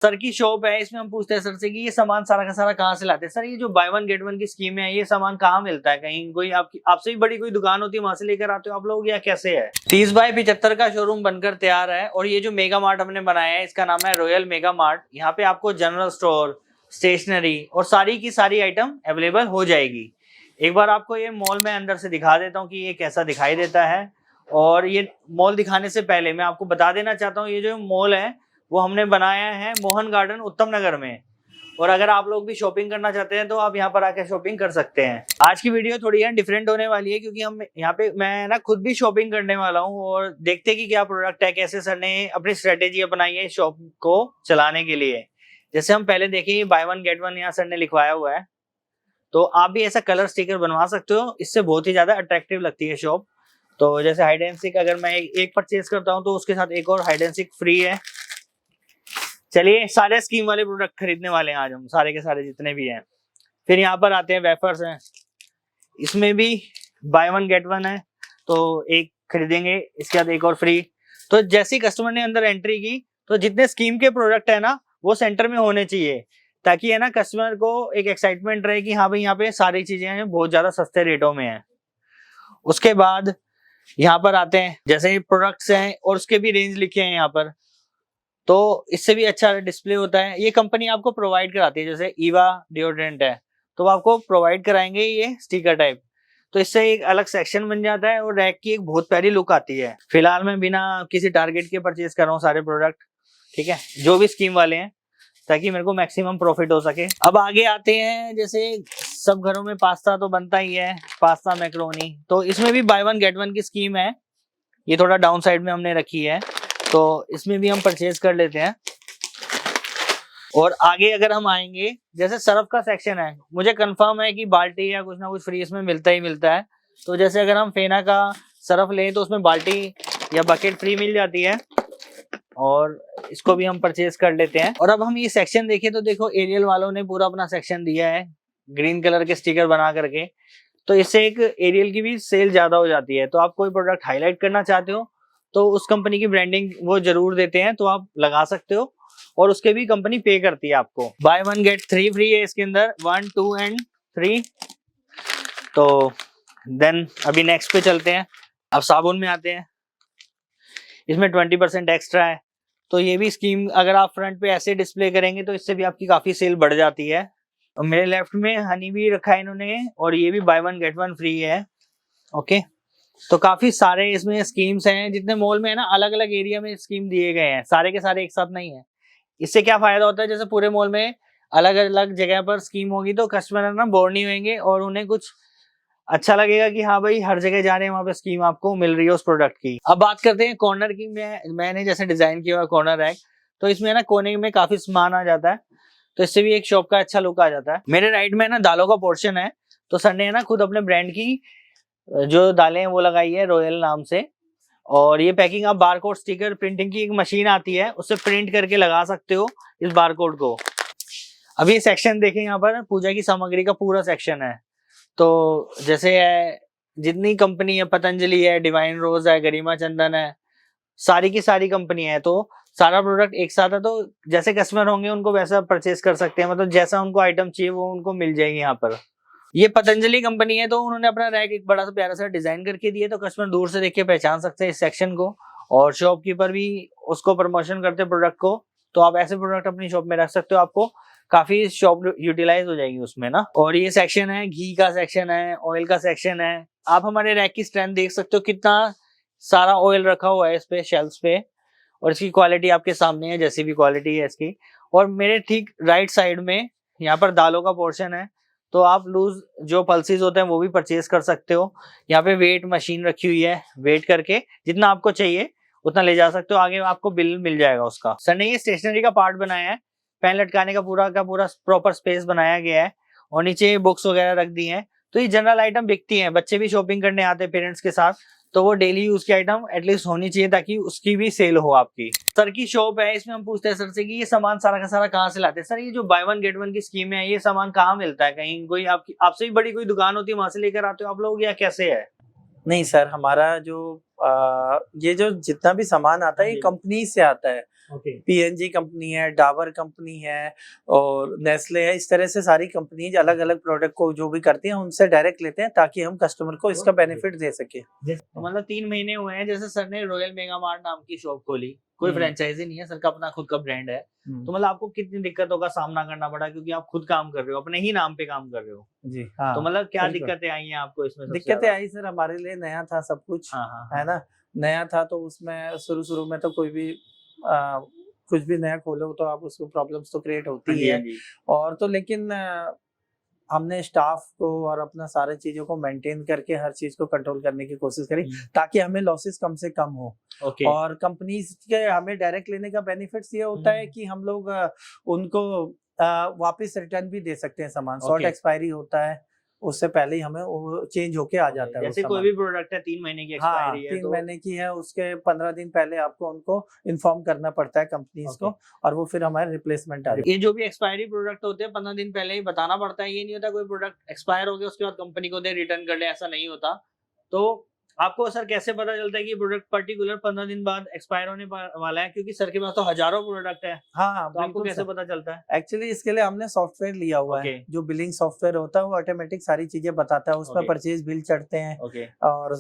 Sir की shop है, इसमें हम पूछते हैं सर से कि ये सामान सारा का सारा कहाँ से लाते हैं। सर ये जो बाय वन गेट वन की स्कीम है, ये सामान कहाँ मिलता है? कहीं कोई आपकी आपसे भी बड़ी कोई दुकान होती है, वहां से लेकर आते हो आप लोग, या कैसे है? 30x75 का शोरूम बनकर तैयार है और ये जो मेगा मार्ट हमने बनाया है, इसका नाम है रॉयल मेगा मार्ट। यहाँ पे आपको जनरल स्टोर, स्टेशनरी और सारी की सारी आइटम अवेलेबल हो जाएगी। एक बार आपको ये मॉल में अंदर से दिखा देता हूँ कि ये कैसा दिखाई देता है। और ये मॉल दिखाने से पहले मैं आपको बता देना चाहता हूँ, ये जो मॉल है वो हमने बनाया है मोहन गार्डन उत्तम नगर में। और अगर आप लोग भी शॉपिंग करना चाहते हैं तो आप यहाँ पर आकर शॉपिंग कर सकते हैं। आज की वीडियो थोड़ी है डिफरेंट होने वाली है, क्योंकि हम यहाँ पे मैं ना खुद भी शॉपिंग करने वाला हूँ और देखते कि क्या प्रोडक्ट है, कैसे सर ने अपनी स्ट्रेटेजी अपनाई है शॉप को चलाने के लिए। जैसे हम पहले देखें, बाय वन गेट वन यहाँ सर ने लिखवाया हुआ है, तो आप भी ऐसा कलर स्टिकर बनवा सकते हो, इससे बहुत ही ज्यादा अट्रैक्टिव लगती है शॉप। तो जैसे हाइड एंड सीक अगर मैं एक परचेज करता हूँ तो उसके साथ एक और हाइड एंड सीक फ्री है। चलिए सारे स्कीम वाले प्रोडक्ट खरीदने वाले हैं आज हम, सारे के सारे जितने भी हैं। फिर यहाँ पर आते हैं वेफर्स हैं, इसमें भी बाय वन गेट वन है, तो एक खरीदेंगे इसके बाद एक और फ्री। तो जैसे ही कस्टमर ने अंदर एंट्री की तो जितने स्कीम के प्रोडक्ट है ना वो सेंटर में होने चाहिए, ताकि है ना कस्टमर को एक एक्साइटमेंट रहे कि हाँ भाई यहाँ पे सारी चीजें हैं, बहुत ज्यादा सस्ते रेटों में है। उसके बाद यहाँ पर आते हैं, जैसे प्रोडक्ट्स हैं और उसके भी रेंज लिखे हैं यहाँ पर, तो इससे भी अच्छा डिस्प्ले होता है। ये कंपनी आपको प्रोवाइड कराती है, जैसे ईवा डिओड्रेंट है तो वो आपको प्रोवाइड कराएंगे ये स्टिकर टाइप, तो इससे एक अलग सेक्शन बन जाता है और रैक की एक बहुत प्यारी लुक आती है। फिलहाल मैं बिना किसी टारगेट के परचेज कर रहा हूँ सारे प्रोडक्ट, ठीक है, जो भी स्कीम वाले हैं, ताकि मेरे को मैक्सिमम प्रॉफिट हो सके। अब आगे आते हैं, जैसे सब घरों में पास्ता तो बनता ही है, पास्ता मैक्रोनी, तो इसमें भी बाय वन गेट वन की स्कीम है। ये थोड़ा डाउन साइड में हमने रखी है, तो इसमें भी हम परचेज कर लेते हैं। और आगे अगर हम आएंगे, जैसे सर्फ का सेक्शन है, मुझे कंफर्म है कि बाल्टी या कुछ ना कुछ फ्री इसमें मिलता ही मिलता है। तो जैसे अगर हम फेना का सर्फ लें तो उसमें बाल्टी या बकेट फ्री मिल जाती है, और इसको भी हम परचेज कर लेते हैं। और अब हम ये सेक्शन देखें तो देखो, एरियल वालों ने पूरा अपना सेक्शन दिया है ग्रीन कलर के स्टिकर बना करके, तो इससे एक एरियल की भी सेल ज्यादा हो जाती है। तो आप कोई प्रोडक्ट हाईलाइट करना चाहते हो तो उस कंपनी की ब्रांडिंग वो जरूर देते हैं, तो आप लगा सकते हो, और उसके भी कंपनी पे करती है आपको। By one get three free है इसके अंदर, 1 2 एंड 3। तो देन अभी नेक्स्ट पे चलते हैं। अब साबुन में आते हैं, इसमें 20% एक्स्ट्रा है, तो ये भी स्कीम अगर आप फ्रंट पे ऐसे डिस्प्ले करेंगे तो इससे भी आपकी काफी सेल बढ़ जाती है। और मेरे लेफ्ट में हनी भी रखा है इन्होंने, और ये भी by one get one free है। ओके, तो काफी सारे इसमें स्कीम्स हैं, जितने मॉल में है ना अलग अलग एरिया में स्कीम दिए गए हैं, सारे के सारे एक साथ नहीं है। इससे क्या फायदा होता है, जैसे पूरे मॉल में अलग अलग जगह पर स्कीम होगी तो कस्टमर है ना बोर नहीं होंगे, और उन्हें कुछ अच्छा लगेगा कि हाँ भाई हर जगह जा रहे हैं, वहां पे स्कीम आपको मिल रही है उस प्रोडक्ट की। अब बात करते हैं कॉर्नर की। मैंने जैसे डिजाइन किया हुआ कॉर्नर रैक, तो इसमें ना कोने में काफी सामान आ जाता है, तो इससे भी एक शॉप का अच्छा लुक आ जाता है। मेरे राइट में ना दालों का पोर्शन है, तो सर ने ना खुद अपने ब्रांड की जो दालें हैं वो लगाई है रॉयल नाम से। और ये पैकिंग आप बारकोड स्टिकर प्रिंटिंग की एक मशीन आती है, उससे प्रिंट करके लगा सकते हो इस बारकोड को। अभी ये सेक्शन देखें, यहाँ पर पूजा की सामग्री का पूरा सेक्शन है। तो जैसे है, जितनी कंपनी है, पतंजलि है, डिवाइन रोज है, गरिमा चंदन है, सारी की सारी कंपनी है, तो सारा प्रोडक्ट एक साथ है। तो जैसे कस्टमर होंगे उनको वैसा परचेज कर सकते हैं, मतलब जैसा उनको आइटम चाहिए वो उनको मिल जाएगी यहाँ पर। ये पतंजलि कंपनी है, तो उन्होंने अपना रैक एक बड़ा सा प्यारा सा डिजाइन करके दिया, तो कस्टमर दूर से देख के पहचान सकते हैं इस सेक्शन को। और शॉपकीपर भी उसको प्रमोशन करते हैं प्रोडक्ट को, तो आप ऐसे प्रोडक्ट अपनी शॉप में रख सकते हो, आपको काफी शॉप यूटिलाइज हो जाएगी उसमें ना। और ये सेक्शन है, घी का सेक्शन है, ऑयल का सेक्शन है। आप हमारे रैक की स्ट्रेंथ देख सकते हो, कितना सारा ऑयल रखा हुआ है इस पे शेल्फ पे, और इसकी क्वालिटी आपके सामने है, जैसी भी क्वालिटी है इसकी। और मेरे ठीक राइट साइड में यहाँ पर दालों का पोर्शन है, तो आप लूज जो पल्सेस होते हैं वो भी परचेज कर सकते हो। यहाँ पे वेट मशीन रखी हुई है, वेट करके जितना आपको चाहिए उतना ले जा सकते हो, आगे आपको बिल मिल जाएगा उसका। सर ने ये स्टेशनरी का पार्ट बनाया है, पेन लटकाने का पूरा प्रॉपर स्पेस बनाया गया है, और नीचे बुक्स वगैरह रख दी हैं। तो ये जनरल आइटम बिकती हैं, बच्चे भी शॉपिंग करने आते हैं पेरेंट्स के साथ, तो वो डेली यूज की आइटम एटलीस्ट होनी चाहिए, ताकि उसकी भी सेल हो आपकी। सर की शॉप है, इसमें हम पूछते हैं सर से कि ये सामान सारा का सारा कहाँ से लाते हैं। सर ये जो बाय वन गेट वन की स्कीम है, ये सामान कहाँ मिलता है? कहीं कोई आपकी आपसे भी बड़ी कोई दुकान होती है, वहां से लेकर आते हो आप लोग, या कैसे है? नहीं सर, हमारा जो ये जो जितना भी सामान आता है ये कंपनी से आता है। ओके। पीएनजी कंपनी है, डाबर कंपनी है और नेस्ले है। इस तरह से सारी कंपनी अलग अलग प्रोडक्ट को जो भी करती हैं उनसे डायरेक्ट लेते हैं ताकि हम कस्टमर को इसका बेनिफिट दे सके। तो मतलब 3 महीने हुए हैं जैसे सर ने रॉयल मेगा मार्ट नाम की शॉप खोली, कोई फ्रेंचाइजी नहीं है, सर का अपना खुद का ब्रांड है। तो मतलब आपको कितनी दिक्कतों का सामना करना पड़ा क्योंकि आप खुद काम कर रहे हो, अपने ही नाम पे काम कर रहे हो? जी हाँ। तो मतलब क्या बिल्कुल। दिक्कतें आई हैं आपको इसमें? दिक्कतें आई सर, हमारे लिए नया था सब कुछ, है ना, नया था तो उसमें शुरू में तो कोई भी कुछ भी नया खोलो तो आप उसको प्रॉब्लम्स तो क्रिएट होती ही है। और तो लेकिन हमने स्टाफ को और अपना सारे चीजों को मेंटेन करके हर चीज को कंट्रोल करने की कोशिश करी ताकि हमें लॉसेस कम से कम हो। और कंपनीज के हमें डायरेक्ट लेने का बेनिफिट्स ये होता है कि हम लोग उनको वापस रिटर्न भी दे सकते हैं सामान। शॉर्ट एक्सपायरी होता है, उससे पहले ही हमें वो चेंज होके आ जाता है। जैसे कोई भी प्रोडक्ट है 3 महीने की एक्सपायरी है, 3 महीने की है, उसके 15 दिन पहले आपको उनको इन्फॉर्म करना पड़ता है कंपनीज को, और वो फिर हमारे रिप्लेसमेंट आ जाती है। ये जो भी एक्सपायरी प्रोडक्ट होते हैं 15 दिन पहले ही बताना पड़ता है, ये नहीं होता कोई प्रोडक्ट एक्सपायर हो गया उसके बाद कंपनी को दे रिटर्न कर ले, ऐसा नहीं होता। तो आपको सर कैसे पता चलता है कि प्रोडक्ट पर्टिकुलर 15 दिन बाद एक्सपायर होने वाला है, क्योंकि सर के पास तो हजारों प्रोडक्ट है। हाँ, तो आपको कैसे पता चलता है? एक्चुअली इसके लिए हमने सॉफ्टवेयर लिया हुआ है, जो बिलिंग सॉफ्टवेयर होता है वो ऑटोमेटिक सारी चीजें बताता है। उसमें परचेज बिल चढ़ते हैं और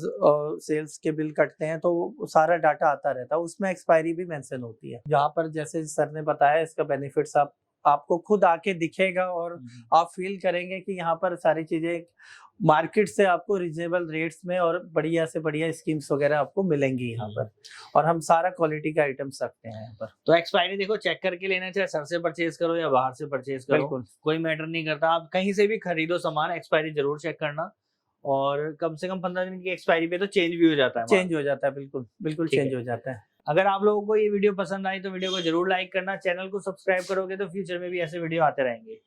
सेल्स के बिल कटते हैं, तो सारा डाटा आता रहता है, उसमें एक्सपायरी भी मेंशन होती है। जहाँ पर जैसे सर ने बताया इसका बेनिफिट्स आपको खुद आके दिखेगा और आप फील करेंगे कि यहाँ पर सारी चीजें मार्केट से आपको रिजनेबल रेट्स में और बढ़िया से बढ़िया स्कीम्स वगैरह आपको मिलेंगी यहाँ पर, और हम सारा क्वालिटी का आइटम्स रखते हैं यहाँ पर। तो एक्सपायरी देखो चेक करके लेना, चाहे सर से परचेज करो या बाहर से परचेज करो, कोई मैटर नहीं करता। आप कहीं से भी खरीदो सामान, एक्सपायरी जरूर चेक करना, और कम से कम 15 दिन की एक्सपायरी पे तो चेंज भी हो जाता है। चेंज हो जाता है, बिल्कुल चेंज हो जाता है। अगर आप लोगों को ये वीडियो पसंद आई तो वीडियो को जरूर लाइक करना, चैनल को सब्सक्राइब करोगे तो फ्यूचर में भी ऐसे वीडियो आते रहेंगे।